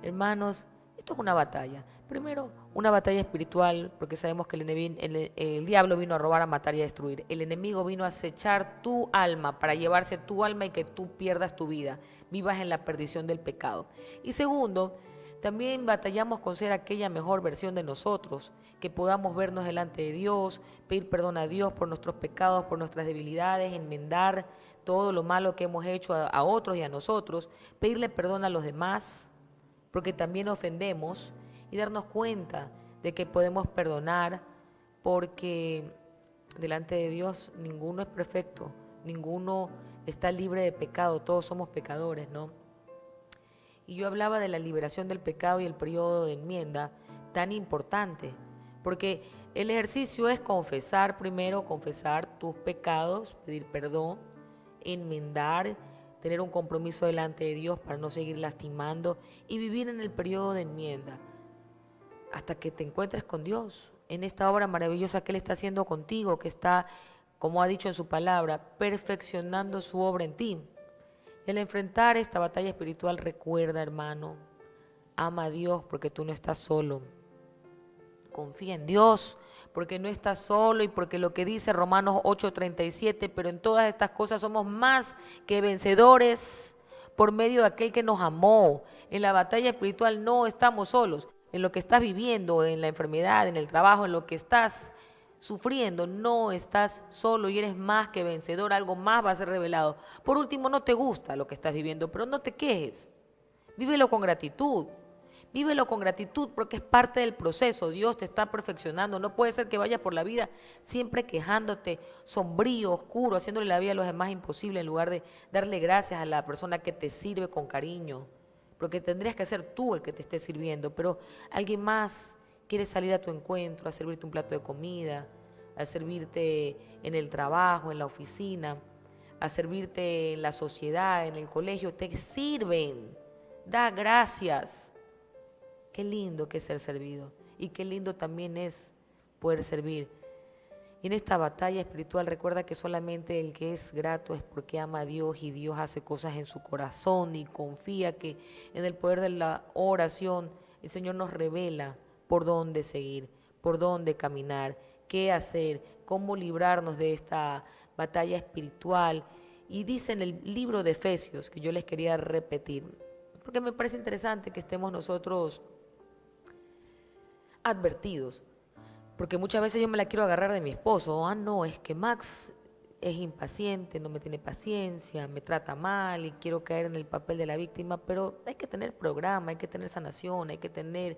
Hermanos, esto es una batalla. Primero, una batalla espiritual, porque sabemos que el diablo vino a robar, a matar y a destruir. El enemigo vino a acechar tu alma para llevarse tu alma y que tú pierdas tu vida, vivas en la perdición del pecado. Y segundo, también batallamos con ser aquella mejor versión de nosotros, que podamos vernos delante de Dios, pedir perdón a Dios por nuestros pecados, por nuestras debilidades, enmendar todo lo malo que hemos hecho a otros y a nosotros, pedirle perdón a los demás, porque también ofendemos, y darnos cuenta de que podemos perdonar porque delante de Dios ninguno es perfecto, ninguno está libre de pecado, todos somos pecadores, ¿no? Y yo hablaba de la liberación del pecado y el periodo de enmienda tan importante, porque el ejercicio es confesar primero, confesar tus pecados, pedir perdón, enmendar, tener un compromiso delante de Dios para no seguir lastimando y vivir en el periodo de enmienda hasta que te encuentres con Dios en esta obra maravillosa que Él está haciendo contigo, que está, como ha dicho en su palabra, perfeccionando su obra en ti. El enfrentar esta batalla espiritual, recuerda, hermano, ama a Dios porque tú no estás solo. Confía en Dios porque no estás solo y porque lo que dice Romanos 8:37, pero en todas estas cosas somos más que vencedores por medio de aquel que nos amó. En la batalla espiritual no estamos solos. En lo que estás viviendo, en la enfermedad, en el trabajo, en lo que estás sufriendo, no estás solo y eres más que vencedor, algo más va a ser revelado. Por último, no te gusta lo que estás viviendo, pero no te quejes, vívelo con gratitud. Vívelo con gratitud porque es parte del proceso. Dios te está perfeccionando. No puede ser que vayas por la vida siempre quejándote, sombrío, oscuro, haciéndole la vida a los demás imposible en lugar de darle gracias a la persona que te sirve con cariño. Porque tendrías que ser tú el que te esté sirviendo, pero alguien más quiere salir a tu encuentro, a servirte un plato de comida, a servirte en el trabajo, en la oficina, a servirte en la sociedad, en el colegio. Te sirven. Da gracias. Qué lindo que es ser servido y qué lindo también es poder servir. Y en esta batalla espiritual recuerda que solamente el que es grato es porque ama a Dios y Dios hace cosas en su corazón y confía que en el poder de la oración el Señor nos revela por dónde seguir, por dónde caminar, qué hacer, cómo librarnos de esta batalla espiritual. Y dice en el libro de Efesios, que yo les quería repetir, porque me parece interesante que estemos nosotros advertidos, porque muchas veces yo me la quiero agarrar de mi esposo. No, es que Max es impaciente, no me tiene paciencia, me trata mal y quiero caer en el papel de la víctima, pero hay que tener programa, hay que tener sanación, hay que tener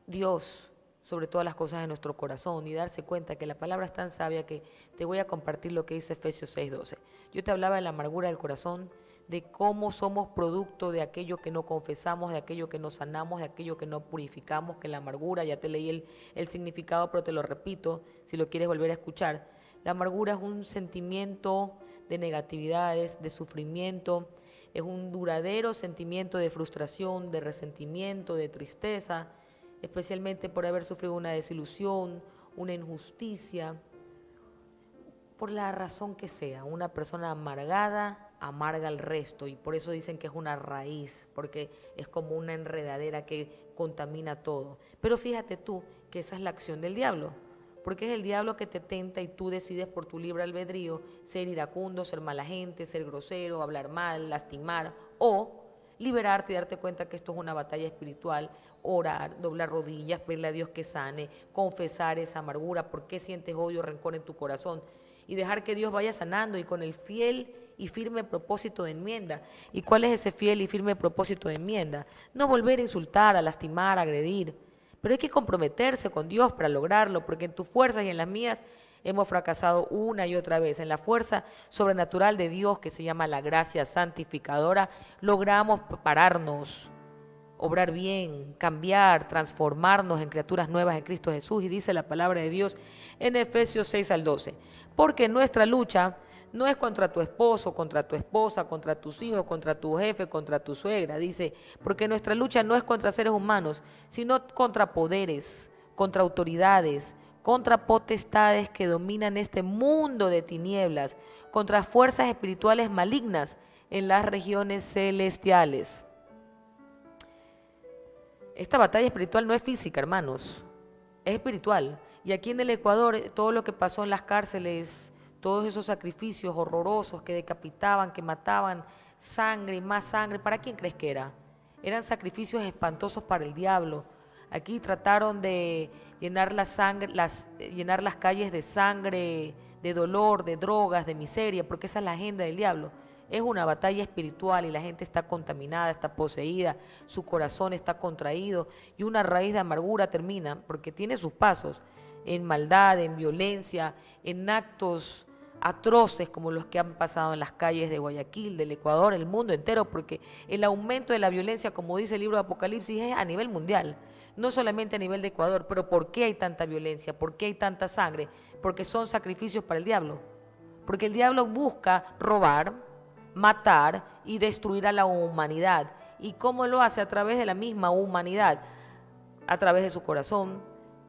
Dios sobre todas las cosas de nuestro corazón y darse cuenta que la palabra es tan sabia que te voy a compartir lo que dice Efesios 6:12. Yo te hablaba de la amargura del corazón, de cómo somos producto de aquello que no confesamos, de aquello que no sanamos, de aquello que no purificamos, que la amargura, ya te leí el significado, pero te lo repito si lo quieres volver a escuchar. La amargura es un sentimiento de negatividades, de sufrimiento, es un duradero sentimiento de frustración, de resentimiento, de tristeza, especialmente por haber sufrido una desilusión, una injusticia, por la razón que sea. Una persona amargada amarga al resto y por eso dicen que es una raíz, porque es como una enredadera que contamina todo. Pero fíjate tú que esa es la acción del diablo, porque es el diablo que te tenta y tú decides por tu libre albedrío ser iracundo, ser mala gente, ser grosero, hablar mal, lastimar o liberarte y darte cuenta que esto es una batalla espiritual, orar, doblar rodillas, pedirle a Dios que sane, confesar esa amargura, por qué sientes odio, rencor en tu corazón y dejar que Dios vaya sanando y con el fiel y firme propósito de enmienda. ¿Y cuál es ese fiel y firme propósito de enmienda? No volver a insultar, a lastimar, a agredir, pero hay que comprometerse con Dios para lograrlo, porque en tus fuerzas y en las mías hemos fracasado una y otra vez. En la fuerza sobrenatural de Dios, que se llama la gracia santificadora, logramos pararnos, obrar bien, cambiar, transformarnos en criaturas nuevas en Cristo Jesús. Y dice la palabra de Dios en Efesios 6:12, porque nuestra lucha no es contra tu esposo, contra tu esposa, contra tus hijos, contra tu jefe, contra tu suegra. Dice, porque nuestra lucha no es contra seres humanos, sino contra poderes, contra autoridades, contra potestades que dominan este mundo de tinieblas, contra fuerzas espirituales malignas en las regiones celestiales. Esta batalla espiritual no es física, hermanos, es espiritual. Y aquí en el Ecuador, todo lo que pasó en las cárceles, todos esos sacrificios horrorosos que decapitaban, que mataban, sangre y más sangre, ¿para quién crees que era? Eran sacrificios espantosos para el diablo. Aquí trataron de llenar la sangre, llenar las calles de sangre, de dolor, de drogas, de miseria, porque esa es la agenda del diablo. Es una batalla espiritual y la gente está contaminada, está poseída, su corazón está contraído y una raíz de amargura termina, porque tiene sus pasos, en maldad, en violencia, en actos atroces como los que han pasado en las calles de Guayaquil, del Ecuador, el mundo entero, porque el aumento de la violencia, como dice el libro de Apocalipsis, es a nivel mundial, no solamente a nivel de Ecuador. Pero ¿por qué hay tanta violencia? ¿Por qué hay tanta sangre? Porque son sacrificios para el diablo. Porque el diablo busca robar, matar y destruir a la humanidad. ¿Y cómo lo hace? A través de la misma humanidad, a través de su corazón,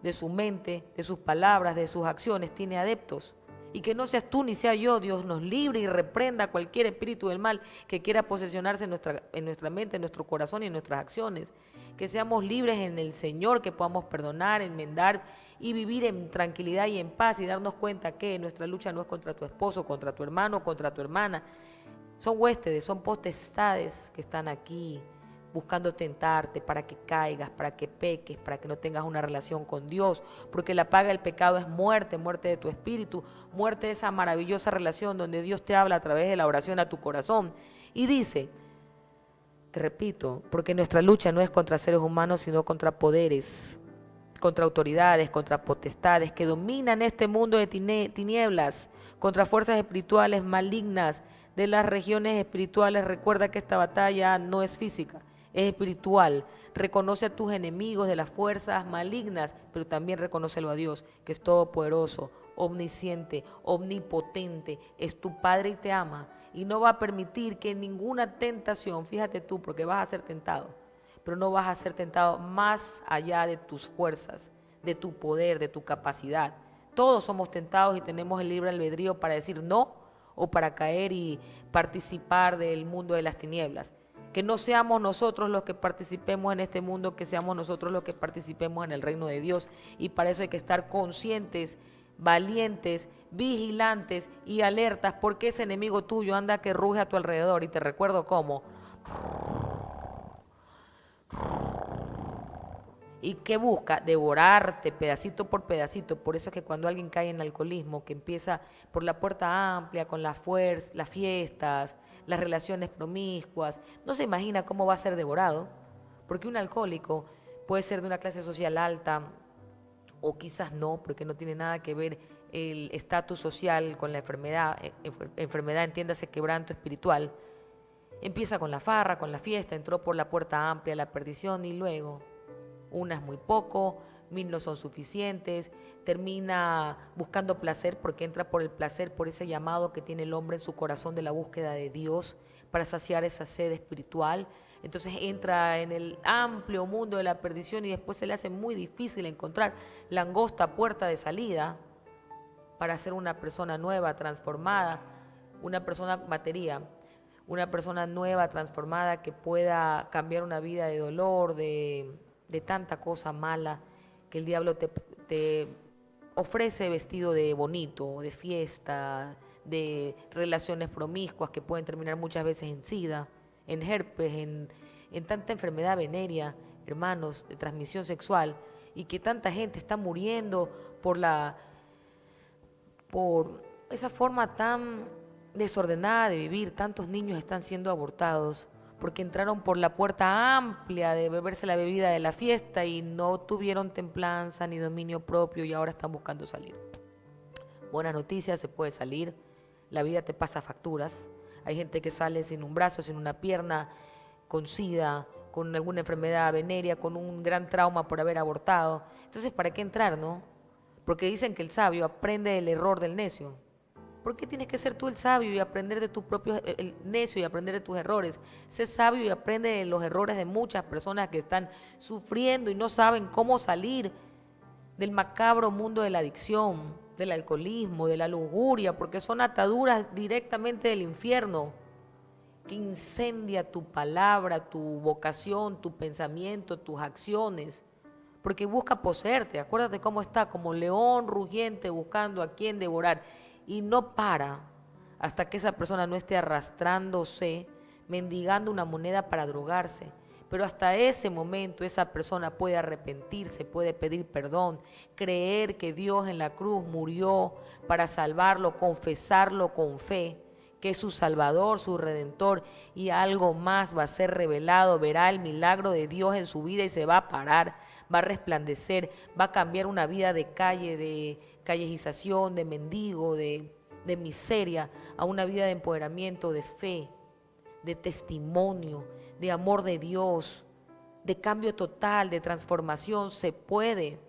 de su mente, de sus palabras, de sus acciones. Tiene adeptos. Y que no seas tú ni sea yo, Dios nos libre y reprenda cualquier espíritu del mal que quiera posesionarse en nuestra mente, en nuestro corazón y en nuestras acciones. Que seamos libres en el Señor, que podamos perdonar, enmendar y vivir en tranquilidad y en paz, y darnos cuenta que nuestra lucha no es contra tu esposo, contra tu hermano, contra tu hermana. Son huéspedes, son potestades que están aquí buscando tentarte para que caigas, para que peques, para que no tengas una relación con Dios, porque la paga del pecado es muerte, muerte de tu espíritu, muerte de esa maravillosa relación donde Dios te habla a través de la oración a tu corazón. Y dice, te repito, porque nuestra lucha no es contra seres humanos, sino contra poderes, contra autoridades, contra potestades que dominan este mundo de tinieblas, contra fuerzas espirituales malignas de las regiones espirituales. Recuerda que esta batalla no es física, es espiritual. Reconoce a tus enemigos de las fuerzas malignas, pero también reconócelo a Dios, que es todopoderoso, omnisciente, omnipotente, es tu Padre y te ama, y no va a permitir que ninguna tentación, fíjate tú, porque vas a ser tentado, pero no vas a ser tentado más allá de tus fuerzas, de tu poder, de tu capacidad. Todos somos tentados y tenemos el libre albedrío para decir no o para caer y participar del mundo de las tinieblas. Que no seamos nosotros los que participemos en este mundo, que seamos nosotros los que participemos en el reino de Dios. Y para eso hay que estar conscientes, valientes, vigilantes y alertas, porque ese enemigo tuyo anda que ruge a tu alrededor. Y te recuerdo cómo. ¿Y qué busca? Devorarte pedacito por pedacito. Por eso es que cuando alguien cae en alcoholismo, que empieza por la puerta amplia, con las fiestas, las relaciones promiscuas, no se imagina cómo va a ser devorado. Porque un alcohólico puede ser de una clase social alta, o quizás no, porque no tiene nada que ver el estatus social con la enfermedad. Enfermedad, entiéndase, quebranto espiritual. Empieza con la farra, con la fiesta, entró por la puerta amplia, la perdición, y luego una es muy poco, 1000 no son suficientes, termina buscando placer porque entra por el placer, por ese llamado que tiene el hombre en su corazón de la búsqueda de Dios para saciar esa sed espiritual. Entonces entra en el amplio mundo de la perdición y después se le hace muy difícil encontrar la angosta puerta de salida para ser una persona nueva, transformada, una persona batería, una persona nueva, transformada, que pueda cambiar una vida de dolor, de tanta cosa mala que el diablo te ofrece vestido de bonito, de fiesta, de relaciones promiscuas que pueden terminar muchas veces en SIDA, en herpes, en tanta enfermedad venérea, hermanos, de transmisión sexual, y que tanta gente está muriendo por esa forma tan desordenada de vivir. Tantos niños están siendo abortados porque entraron por la puerta amplia de beberse la bebida de la fiesta y no tuvieron templanza ni dominio propio y ahora están buscando salir. Buenas noticias, se puede salir, la vida te pasa facturas. Hay gente que sale sin un brazo, sin una pierna, con SIDA, con alguna enfermedad venérea, con un gran trauma por haber abortado. Entonces, ¿para qué entrar, no? Porque dicen que el sabio aprende del error del necio. ¿Por qué tienes que ser tú el sabio y aprender de tus propios, el necio y aprender de tus errores? Sé sabio y aprende de los errores de muchas personas que están sufriendo y no saben cómo salir del macabro mundo de la adicción, del alcoholismo, de la lujuria, porque son ataduras directamente del infierno que incendia tu palabra, tu vocación, tu pensamiento, tus acciones, porque busca poseerte. Acuérdate cómo está, como león rugiente buscando a quien devorar, y no para hasta que esa persona no esté arrastrándose, mendigando una moneda para drogarse. Pero hasta ese momento esa persona puede arrepentirse, puede pedir perdón, creer que Dios en la cruz murió para salvarlo, confesarlo con fe, que es su Salvador, su Redentor, y algo más va a ser revelado, verá el milagro de Dios en su vida y se va a parar, va a resplandecer, va a cambiar una vida de calle, de callejización, de mendigo, de miseria, a una vida de empoderamiento, de fe, de testimonio, de amor de Dios, de cambio total, de transformación. Se puede.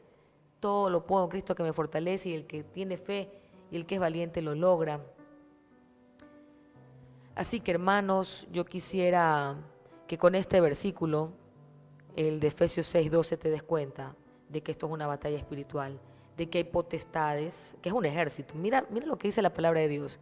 Todo lo puedo en Cristo que me fortalece, y el que tiene fe y el que es valiente lo logra. Así que, hermanos, yo quisiera que con este versículo, el de Efesios 6:12, te des cuenta de que esto es una batalla espiritual, de que hay potestades, que es un ejército. Mira lo que dice la palabra de Dios,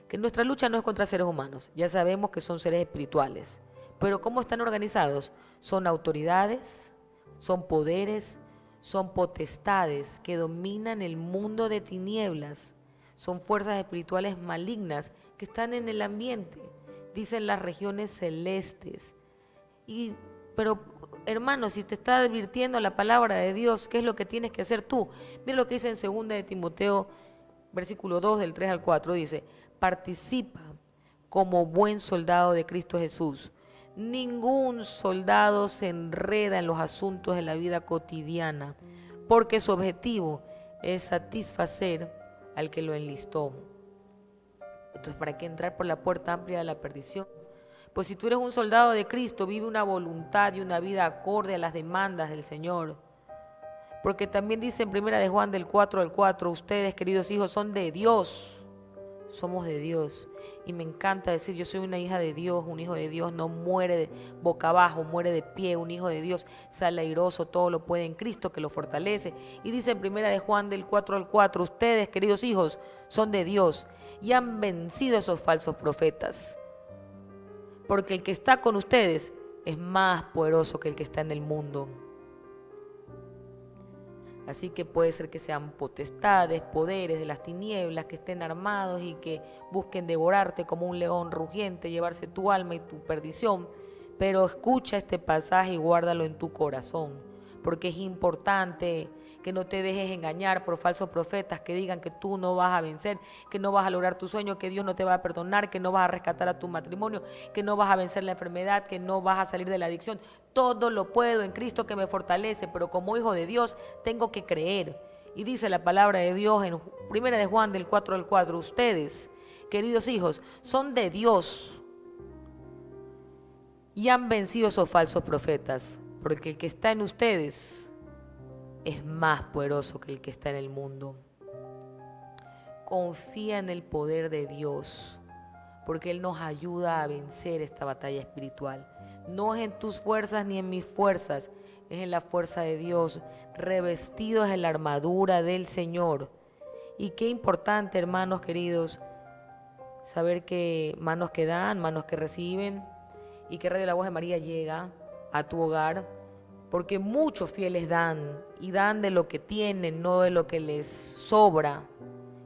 que nuestra lucha no es contra seres humanos, ya sabemos que son seres espirituales, pero ¿cómo están organizados? Son autoridades, son poderes, son potestades que dominan el mundo de tinieblas, son fuerzas espirituales malignas que están en el ambiente, dicen las regiones celestes. Pero hermano, si te está advirtiendo la palabra de Dios, ¿qué es lo que tienes que hacer tú? Mira lo que dice en 2 de Timoteo, versículo 2, del 3 al 4, dice: participa como buen soldado de Cristo Jesús. Ningún soldado se enreda en los asuntos de la vida cotidiana, porque su objetivo es satisfacer al que lo enlistó. Entonces, ¿para qué entrar por la puerta amplia de la perdición? Pues si tú eres un soldado de Cristo, vive una voluntad y una vida acorde a las demandas del Señor. Porque también dice en 1 de Juan del 4 al 4, ustedes, queridos hijos, son de Dios. Somos de Dios. Y me encanta decir, yo soy una hija de Dios. Un hijo de Dios no muere de boca abajo, muere de pie. Un hijo de Dios sale airoso, todo lo puede en Cristo que lo fortalece. Y dice en 1 de Juan del 4 al 4, ustedes, queridos hijos, son de Dios y han vencido a esos falsos profetas. Porque el que está con ustedes es más poderoso que el que está en el mundo. Así que puede ser que sean potestades, poderes de las tinieblas, que estén armados y que busquen devorarte como un león rugiente, llevarse tu alma y tu perdición. Pero escucha este pasaje y guárdalo en tu corazón, porque es importante que no te dejes engañar por falsos profetas que digan que tú no vas a vencer, que no vas a lograr tu sueño, que Dios no te va a perdonar, que no vas a rescatar a tu matrimonio, que no vas a vencer la enfermedad, que no vas a salir de la adicción. Todo lo puedo en Cristo que me fortalece, pero como hijo de Dios tengo que creer. Y dice la palabra de Dios en 1 de Juan del 4 al 4, ustedes, queridos hijos, son de Dios y han vencido esos falsos profetas, porque el que está en ustedes es más poderoso que el que está en el mundo. Confía en el poder de Dios, porque Él nos ayuda a vencer esta batalla espiritual. No es en tus fuerzas ni en mis fuerzas, es en la fuerza de Dios, revestidos en la armadura del Señor. Y qué importante, hermanos queridos, saber que manos que dan, manos que reciben, y que Radio La Voz de María llega a tu hogar, porque muchos fieles dan, y dan de lo que tienen, no de lo que les sobra,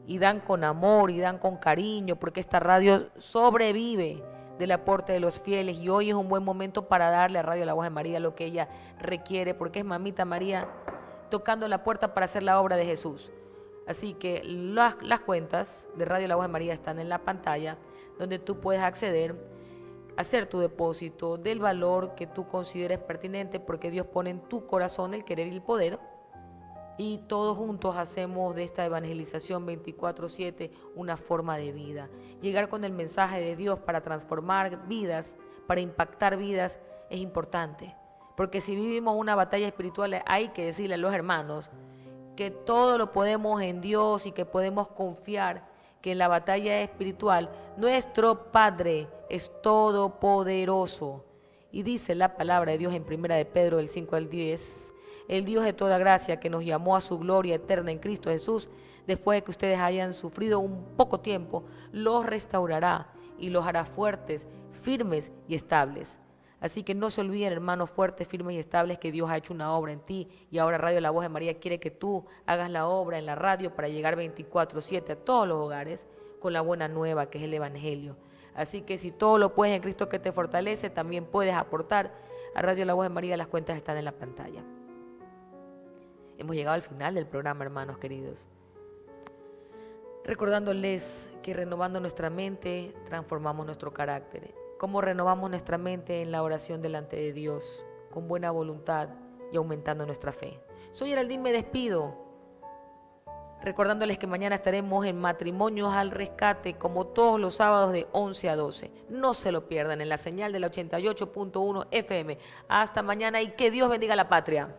y dan con amor, y dan con cariño, porque esta radio sobrevive del aporte de los fieles, y hoy es un buen momento para darle a Radio La Voz de María lo que ella requiere, porque es Mamita María tocando la puerta para hacer la obra de Jesús. Así que las cuentas de Radio La Voz de María están en la pantalla, donde tú puedes acceder, hacer tu depósito del valor que tú consideres pertinente, porque Dios pone en tu corazón el querer y el poder, y todos juntos hacemos de esta evangelización 24/7 una forma de vida. Llegar con el mensaje de Dios para transformar vidas, para impactar vidas, es importante, porque si vivimos una batalla espiritual hay que decirle a los hermanos que todo lo podemos en Dios y que podemos confiar que en la batalla espiritual nuestro Padre es todopoderoso. Y dice la palabra de Dios en 1 de Pedro del 5 al 10, el Dios de toda gracia que nos llamó a su gloria eterna en Cristo Jesús, después de que ustedes hayan sufrido un poco tiempo, los restaurará y los hará fuertes, firmes y estables. Así que no se olviden, hermanos, fuertes, firmes y estables, que Dios ha hecho una obra en ti, y ahora Radio La Voz de María quiere que tú hagas la obra en la radio para llegar 24/7 a todos los hogares con la buena nueva que es el Evangelio. Así que si todo lo puedes en Cristo que te fortalece, también puedes aportar a Radio La Voz de María. Las cuentas están en la pantalla. Hemos llegado al final del programa, hermanos queridos, recordándoles que renovando nuestra mente transformamos nuestro carácter. ¿Cómo renovamos nuestra mente? En la oración delante de Dios, con buena voluntad y aumentando nuestra fe. Soy Geraldine, me despido, recordándoles que mañana estaremos en Matrimonios al Rescate, como todos los sábados de 11 a 12. No se lo pierdan en la señal de la 88.1 FM. Hasta mañana y que Dios bendiga a la patria.